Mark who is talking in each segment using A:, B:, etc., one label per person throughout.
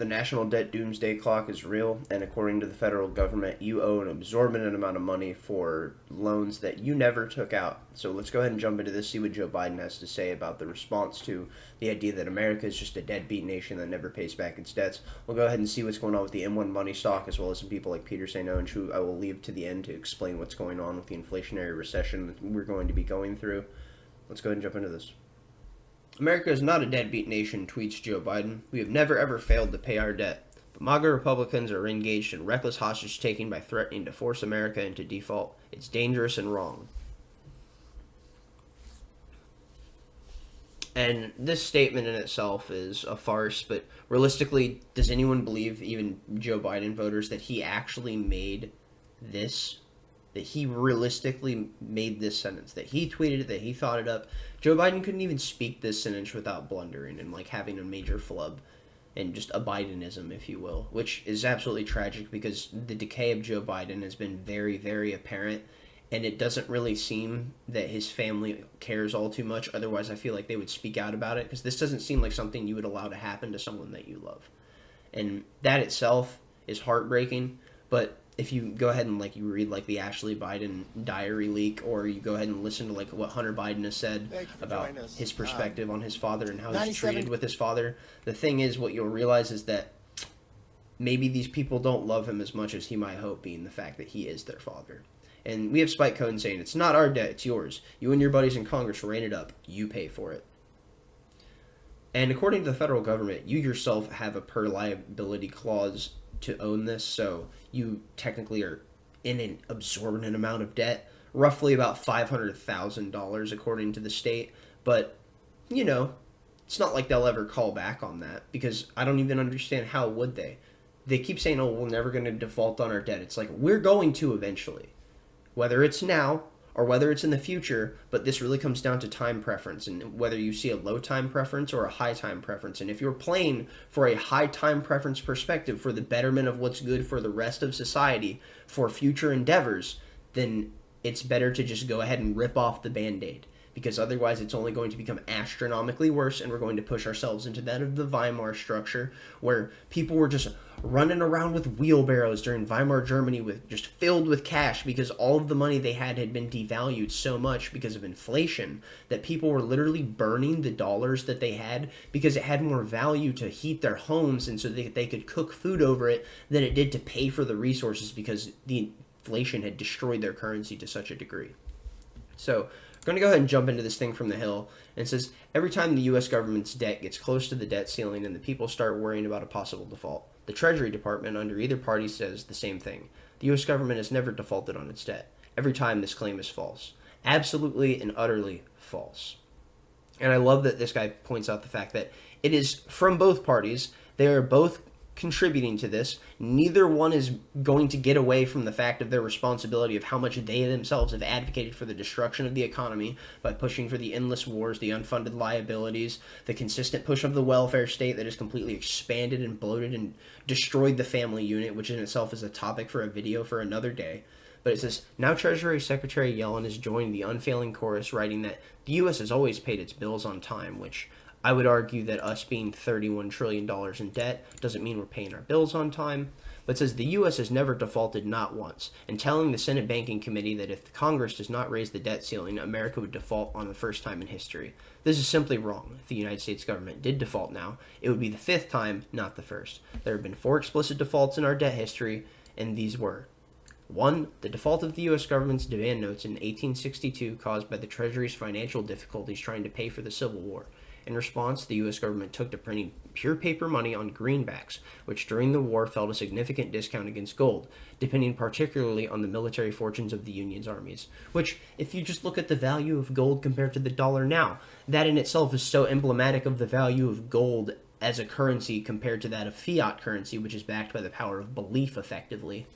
A: The national debt doomsday clock is real, and according to the federal government, you owe an exorbitant amount of money for loans that you never took out. So let's go ahead and jump into this, see what Joe Biden has to say about the response to the idea that America is just a deadbeat nation that never pays back its debts. We'll go ahead and see what's going on with the M1 money stock, as well as some people like Peter St. Onge, who I will leave to the end to explain what's going on with the inflationary recession that we're going to be going through. Let's go ahead and jump into this. America is not a deadbeat nation, tweets Joe Biden. We have never ever failed to pay our debt. But MAGA Republicans are engaged in reckless hostage-taking by threatening to force America into default. It's dangerous and wrong. And this statement in itself is a farce, but realistically, does anyone believe, even Joe Biden voters, that he actually made this? That he realistically made this sentence, that he tweeted it, that he thought it up? Joe Biden couldn't even speak this sentence without blundering and like having a major flub and just a Bidenism, if you will, which is absolutely tragic because the decay of Joe Biden has been very, very apparent, and it doesn't really seem that his family cares all too much. Otherwise, I feel like they would speak out about it, because this doesn't seem like something you would allow to happen to someone that you love. And that itself is heartbreaking, but if you go ahead and like you read like the Ashley Biden diary leak, or you go ahead and listen to like what Hunter Biden has said about his perspective on his father and how he's treated with his father, the thing is, what you'll realize is that maybe these people don't love him as much as he might hope, being the fact that he is their father. And we have Spike Cohen saying, it's not our debt, it's yours. You and your buddies in Congress ran it up. You pay for it. And according to the federal government, you yourself have a per liability clause to own this, so you technically are in an exorbitant amount of debt, roughly about $500,000 according to the state. But, you know, it's not like they'll ever call back on that, because I don't even understand how would they. They keep saying, oh, we're never going to default on our debt. It's like, we're going to eventually, whether it's now or whether it's in the future, but this really comes down to time preference, and whether you see a low time preference or a high time preference. And if you're playing for a high time preference perspective for the betterment of what's good for the rest of society, for future endeavors, then it's better to just go ahead and rip off the Band-Aid, because otherwise it's only going to become astronomically worse, and we're going to push ourselves into that of the Weimar structure, where people were just running around with wheelbarrows during Weimar Germany, with just filled with cash, because all of the money they had been devalued so much because of inflation that people were literally burning the dollars that they had, because it had more value to heat their homes and so they could cook food over it than it did to pay for the resources, because the inflation had destroyed their currency to such a degree. So we're going to go ahead and jump into this thing from the Hill. And it says, every time the U.S. government's debt gets close to the debt ceiling and the people start worrying about a possible default, the Treasury Department under either party says the same thing. The U.S. government has never defaulted on its debt. Every time this claim is false. Absolutely and utterly false. And I love that this guy points out the fact that it is from both parties. They are both contributing to this. Neither one is going to get away from the fact of their responsibility of how much they themselves have advocated for the destruction of the economy by pushing for the endless wars, the unfunded liabilities, the consistent push of the welfare state that has completely expanded and bloated and destroyed the family unit, which in itself is a topic for a video for another day. But it says, now Treasury Secretary Yellen has joined the unfailing chorus, writing that the U.S. has always paid its bills on time, which I would argue that us being $31 trillion in debt doesn't mean we're paying our bills on time. But it says the U.S. has never defaulted, not once, and telling the Senate Banking Committee that if the Congress does not raise the debt ceiling, America would default on the first time in history. This is simply wrong. If the United States government did default now, it would be the fifth time, not the first. There have been 4 explicit defaults in our debt history, and these were: 1. The default of the U.S. government's demand notes in 1862 caused by the Treasury's financial difficulties trying to pay for the Civil War. In response, the U.S. government took to printing pure paper money on greenbacks, which during the war felt a significant discount against gold, depending particularly on the military fortunes of the Union's armies. Which, if you just look at the value of gold compared to the dollar now, that in itself is so emblematic of the value of gold as a currency compared to that of fiat currency, which is backed by the power of belief, effectively.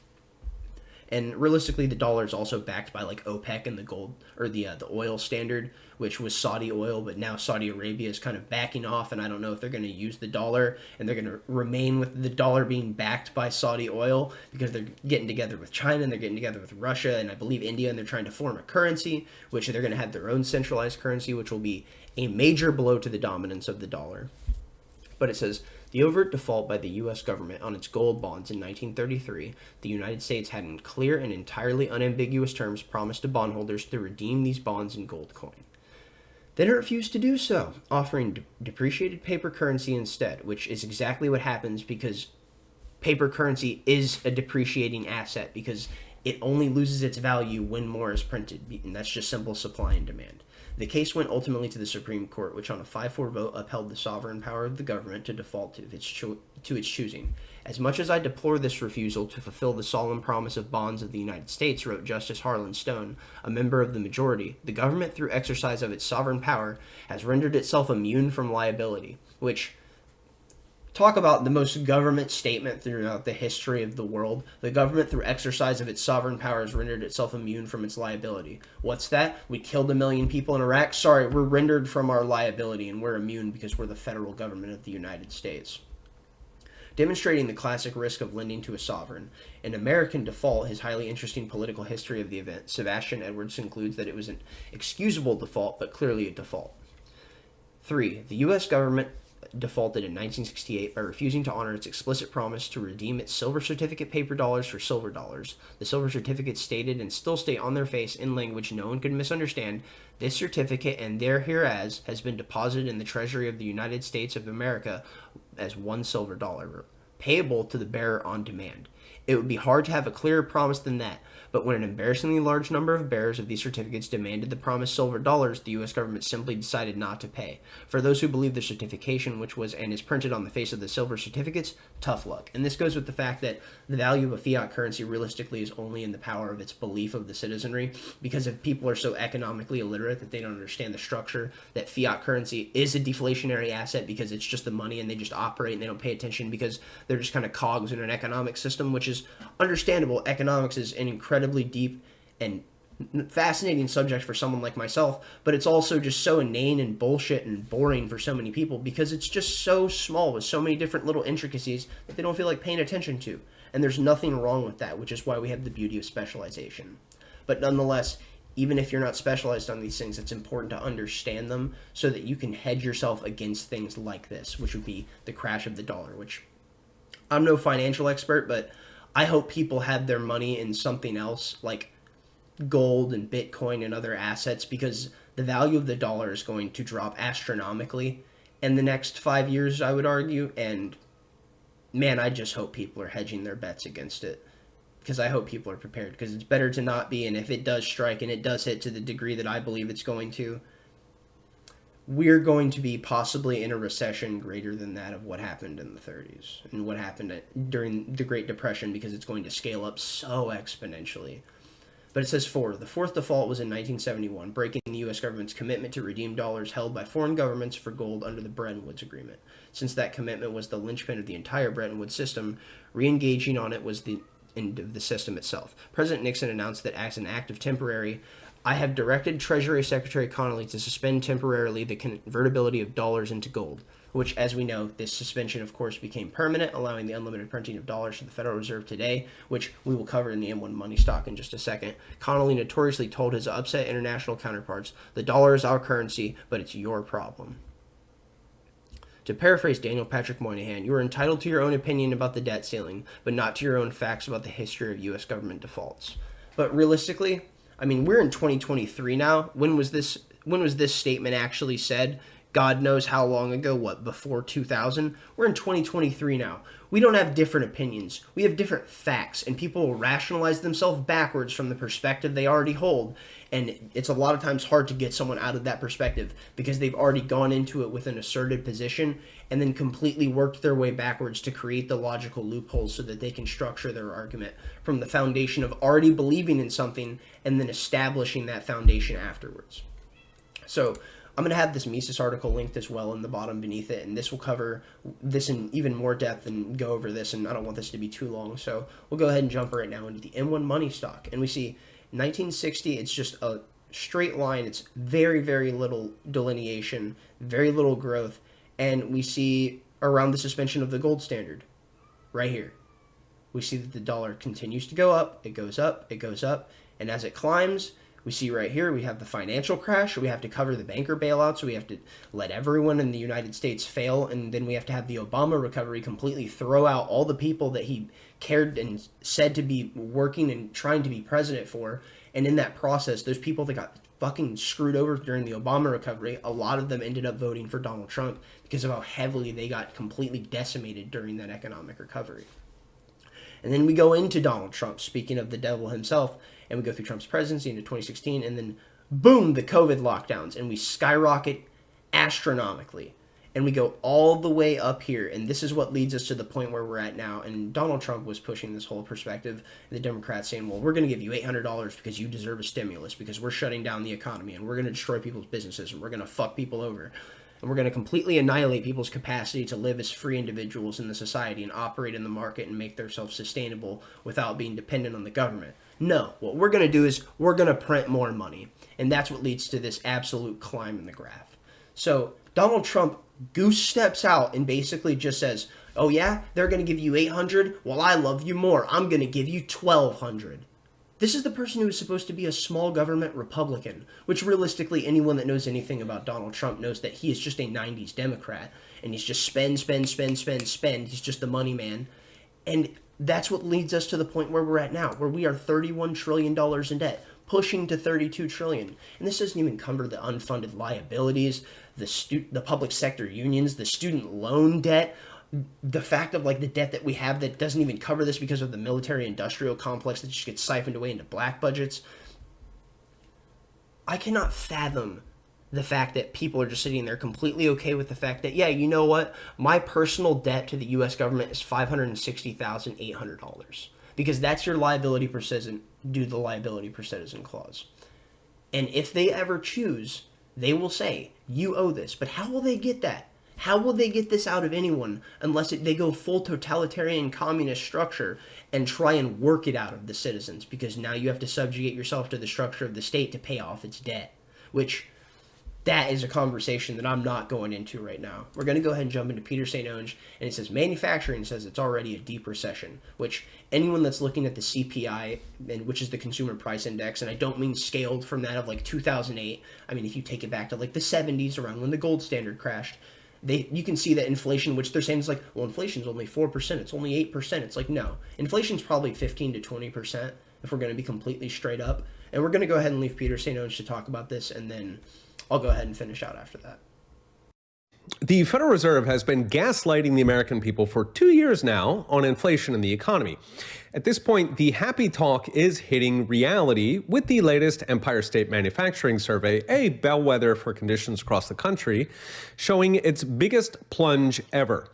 A: And realistically, the dollar is also backed by like OPEC and the gold, or the oil standard, which was Saudi oil, but now Saudi Arabia is kind of backing off, and I don't know if they're going to use the dollar, and they're going to remain with the dollar being backed by Saudi oil, because they're getting together with China, and they're getting together with Russia, and I believe India, and they're trying to form a currency, which they're going to have their own centralized currency, which will be a major blow to the dominance of the dollar. But it says, The overt default by the U.S. government on its gold bonds in 1933, the United States had in clear and entirely unambiguous terms promised to bondholders to redeem these bonds in gold coin. Then it refused to do so, offering depreciated paper currency instead, which is exactly what happens because paper currency is a depreciating asset because it only loses its value when more is printed, and that's just simple supply and demand. The case went ultimately to the Supreme Court, which on a 5-4 vote upheld the sovereign power of the government to default to its choosing. As much as I deplore this refusal to fulfill the solemn promise of bonds of the United States, wrote Justice Harlan Stone, a member of the majority, the government, through exercise of its sovereign power, has rendered itself immune from liability, which... Talk about the most government statement throughout the history of the world. The government, through exercise of its sovereign powers, rendered itself immune from its liability. What's that? We killed 1 million people in Iraq? Sorry, we're rendered from our liability, and we're immune because we're the federal government of the United States. Demonstrating the classic risk of lending to a sovereign. An American default, his highly interesting political history of the event, Sebastian Edwards concludes that it was an excusable default, but clearly a default. 3. The U.S. government defaulted in 1968 by refusing to honor its explicit promise to redeem its silver certificate paper dollars for silver dollars. The silver certificates stated and still state on their face in language no one could misunderstand, this certificate and thereas has been deposited in the Treasury of the United States of America as $1 silver dollar, payable to the bearer on demand. It would be hard to have a clearer promise than that, but when an embarrassingly large number of bearers of these certificates demanded the promised silver dollars, the U.S. government simply decided not to pay. For those who believe the certification, which was and is printed on the face of the silver certificates, tough luck. And this goes with the fact that the value of a fiat currency realistically is only in the power of its belief of the citizenry, because if people are so economically illiterate that they don't understand the structure, that fiat currency is a deflationary asset because it's just the money and they just operate and they don't pay attention because they're just kind of cogs in an economic system, which is understandable. Economics is an incredibly deep and fascinating subject for someone like myself, but it's also just so inane and bullshit and boring for so many people because it's just so small with so many different little intricacies that they don't feel like paying attention to. And there's nothing wrong with that, which is why we have the beauty of specialization. But nonetheless, even if you're not specialized on these things, it's important to understand them so that you can hedge yourself against things like this, which would be the crash of the dollar, which I'm no financial expert, but I hope people have their money in something else like gold and Bitcoin and other assets, because the value of the dollar is going to drop astronomically in the next 5 years, I would argue. And man, I just hope people are hedging their bets against it, because I hope people are prepared, because it's better to not be. And if it does strike and it does hit to the degree that I believe it's going to, we're going to be possibly in a recession greater than that of what happened in the 30s and what happened during the Great Depression, because it's going to scale up so exponentially. But it says 4. The fourth default was in 1971, breaking the U.S. government's commitment to redeem dollars held by foreign governments for gold under the Bretton Woods Agreement. Since that commitment was the linchpin of the entire Bretton Woods system, re-engaging on it was the end of the system itself. President Nixon announced that as an act of temporary, I have directed Treasury Secretary Connally to suspend temporarily the convertibility of dollars into gold, which, as we know, this suspension, of course, became permanent, allowing the unlimited printing of dollars to the Federal Reserve today, which we will cover in the M1 Money Stock in just a second. Connally notoriously told his upset international counterparts, the dollar is our currency, but it's your problem. To paraphrase Daniel Patrick Moynihan, you are entitled to your own opinion about the debt ceiling, but not to your own facts about the history of U.S. government defaults. But realistically, I mean, we're in 2023 now. When was this statement actually said? God knows how long ago, what, before 2000? We're in 2023 now. We don't have different opinions. We have different facts, and people will rationalize themselves backwards from the perspective they already hold. And it's a lot of times hard to get someone out of that perspective because they've already gone into it with an asserted position and then completely worked their way backwards to create the logical loopholes so that they can structure their argument from the foundation of already believing in something and then establishing that foundation afterwards. So I'm going to have this Mises article linked as well in the bottom beneath it, and this will cover this in even more depth and go over this, and I don't want this to be too long, so we'll go ahead and jump right now into the M1 Money Stock. And we see 1960, it's just a straight line. It's very, very little delineation, very little growth, and we see around the suspension of the gold standard right here. We see that the dollar continues to go up, it goes up, it goes up, and as it climbs, We see right here, we have the financial crash. We have to cover the banker bailouts. So we have to let everyone in the United States fail. And then we have to have the Obama recovery completely throw out all the people that he cared and said to be working and trying to be president for. And in that process, those people that got fucking screwed over during the Obama recovery, a lot of them ended up voting for Donald Trump because of how heavily they got completely decimated during that economic recovery. And then we go into Donald Trump, speaking of the devil himself, and we go through Trump's presidency into 2016, and then boom, the COVID lockdowns, and we skyrocket astronomically. And we go all the way up here, and this is what leads us to the point where we're at now. And Donald Trump was pushing this whole perspective, the Democrats saying, well, we're going to give you $800 because you deserve a stimulus, because we're shutting down the economy, and we're going to destroy people's businesses, and we're going to fuck people over. And we're going to completely annihilate people's capacity to live as free individuals in the society and operate in the market and make themselves sustainable without being dependent on the government. No, what we're going to do is we're going to print more money. And that's what leads to this absolute climb in the graph. So Donald Trump goose steps out and basically just says, oh yeah, they're going to give you 800. Well, I love you more. I'm going to give you 1,200. This is the person who is supposed to be a small government Republican, which realistically anyone that knows anything about Donald Trump knows that he is just a 90s Democrat, and he's just spend. He's just the money man. And that's what leads us to the point where we're at now, where we are $31 trillion in debt, pushing to $32 trillion. And this doesn't even cover the unfunded liabilities, the public sector unions, the student loan debt, the fact of like the debt that we have that doesn't even cover this because of the military industrial complex that just gets siphoned away into black budgets. I cannot fathom the fact that people are just sitting there completely okay with the fact that, yeah, you know what? My personal debt to the U.S. government is $560,800 because that's your liability per citizen due to the liability per citizen clause. And if they ever choose, they will say, you owe this. But how will they get that? How will they get this out of anyone unless they go full totalitarian communist structure and try and work it out of the citizens? Because now you have to subjugate yourself to the structure of the state to pay off its debt, which that is a conversation that I'm not going into right now. We're going to go ahead and jump into Peter St. Onge, and it says manufacturing says it's already a deep recession, which anyone that's looking at the CPI, and which is the Consumer Price Index, and I don't mean scaled from that of like 2008. I mean, if you take it back to like the 70s around when the gold standard crashed, you can see that inflation, which they're saying is like, well, inflation's only 4%, it's only 8%. It's like, no, inflation's probably 15 to 20% if we're going to be completely straight up. And we're going to go ahead and leave Peter St. Onge to talk about this, and then I'll go ahead and finish out after that.
B: The Federal Reserve has been gaslighting the American people for 2 years now on inflation and the economy. At this point, the happy talk is hitting reality with the latest Empire State Manufacturing Survey, a bellwether for conditions across the country, showing its biggest plunge ever.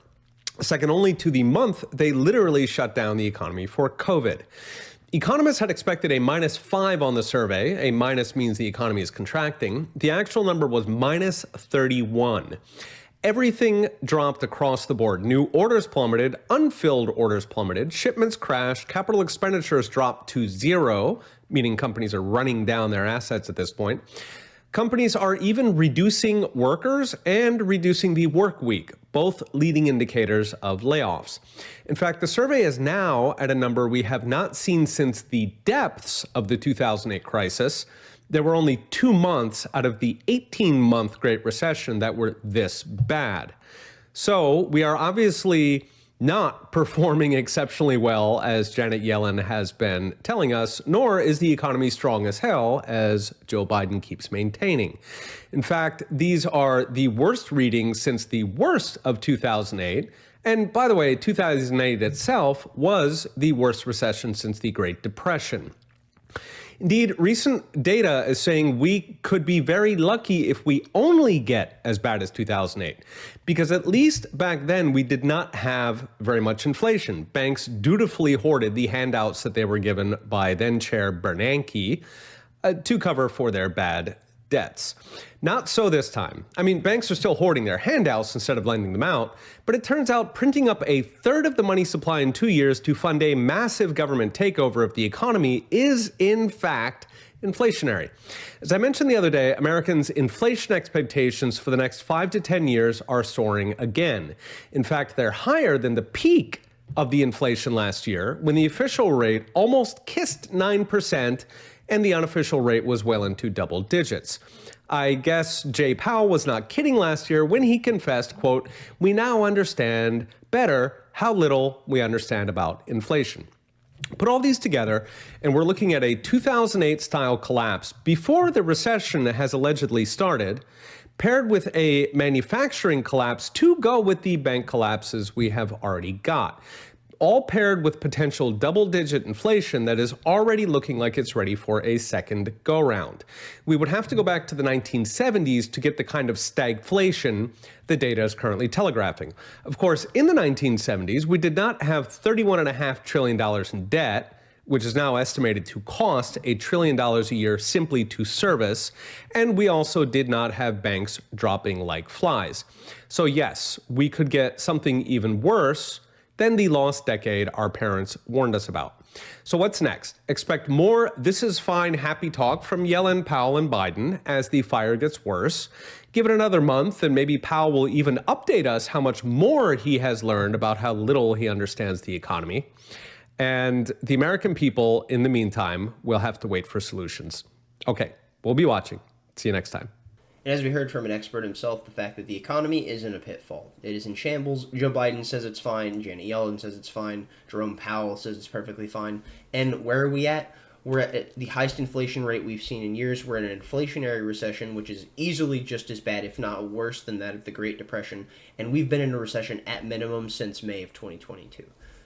B: Second only to the month they literally shut down the economy for COVID. Economists had expected a -5 on the survey. A minus means the economy is contracting. The actual number was -31. Everything dropped across the board. New orders plummeted, unfilled orders plummeted, shipments crashed, capital expenditures dropped to 0, meaning companies are running down their assets at this point. Companies are even reducing workers and reducing the work week, both leading indicators of layoffs. In fact, the survey is now at a number we have not seen since the depths of the 2008 crisis. There were only 2 months out of the 18-month Great Recession that were this bad. So we are obviously not performing exceptionally well, as Janet Yellen has been telling us, nor is the economy strong as hell, as Joe Biden keeps maintaining. In fact, these are the worst readings since the worst of 2008. And by the way, 2008 itself was the worst recession since the Great Depression. Indeed, recent data is saying we could be very lucky if we only get as bad as 2008, because at least back then we did not have very much inflation. Banks dutifully hoarded the handouts that they were given by then-Chair Bernanke to cover for their bad debts. Not so this time. I mean, banks are still hoarding their handouts instead of lending them out, but it turns out printing up a third of the money supply in 2 years to fund a massive government takeover of the economy is, in fact, inflationary. As I mentioned the other day, Americans' inflation expectations for the next 5 to 10 years are soaring again. In fact, they're higher than the peak of the inflation last year, when the official rate almost kissed 9%, and the unofficial rate was well into double digits. I guess Jay Powell was not kidding last year when he confessed, quote, "We now understand better how little we understand about inflation." Put all these together, and we're looking at a 2008-style collapse before the recession has allegedly started, paired with a manufacturing collapse to go with the bank collapses we have already got. All paired with potential double-digit inflation that is already looking like it's ready for a second go-round. We would have to go back to the 1970s to get the kind of stagflation the data is currently telegraphing. Of course, in the 1970s, we did not have $31.5 trillion in debt, which is now estimated to cost $1 trillion a year simply to service, and we also did not have banks dropping like flies. So yes, we could get something even worse than the lost decade our parents warned us about. So what's next? Expect more "this is fine" happy talk from Yellen, Powell, and Biden as the fire gets worse. Give it another month and maybe Powell will even update us how much more he has learned about how little he understands the economy. And the American people, in the meantime, will have to wait for solutions. Okay, we'll be watching. See you next time.
A: And as we heard from an expert himself, the fact that the economy is in a pitfall. It is in shambles. Joe Biden says it's fine. Janet Yellen says it's fine. Jerome Powell says it's perfectly fine. And where are we at? We're at the highest inflation rate we've seen in years. We're in an inflationary recession, which is easily just as bad, if not worse, than that of the Great Depression. And we've been in a recession at minimum since May of 2022.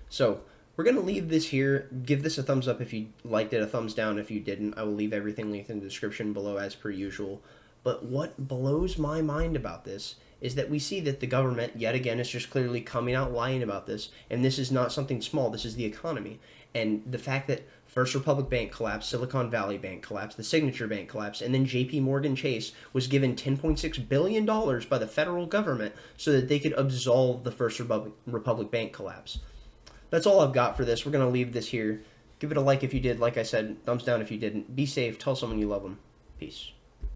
A: So we're going to leave this here. Give this a thumbs up if you liked it, a thumbs down if you didn't. I will leave everything linked in the description below as per usual. But what blows my mind about this is that we see that the government, yet again, is just clearly coming out lying about this. And this is not something small. This is the economy. And the fact that First Republic Bank collapsed, Silicon Valley Bank collapsed, the Signature Bank collapsed, and then JP Morgan Chase was given $10.6 billion by the federal government so that they could absolve the First Republic Bank collapse. That's all I've got for this. We're going to leave this here. Give it a like if you did. Like I said, thumbs down if you didn't. Be safe. Tell someone you love them. Peace.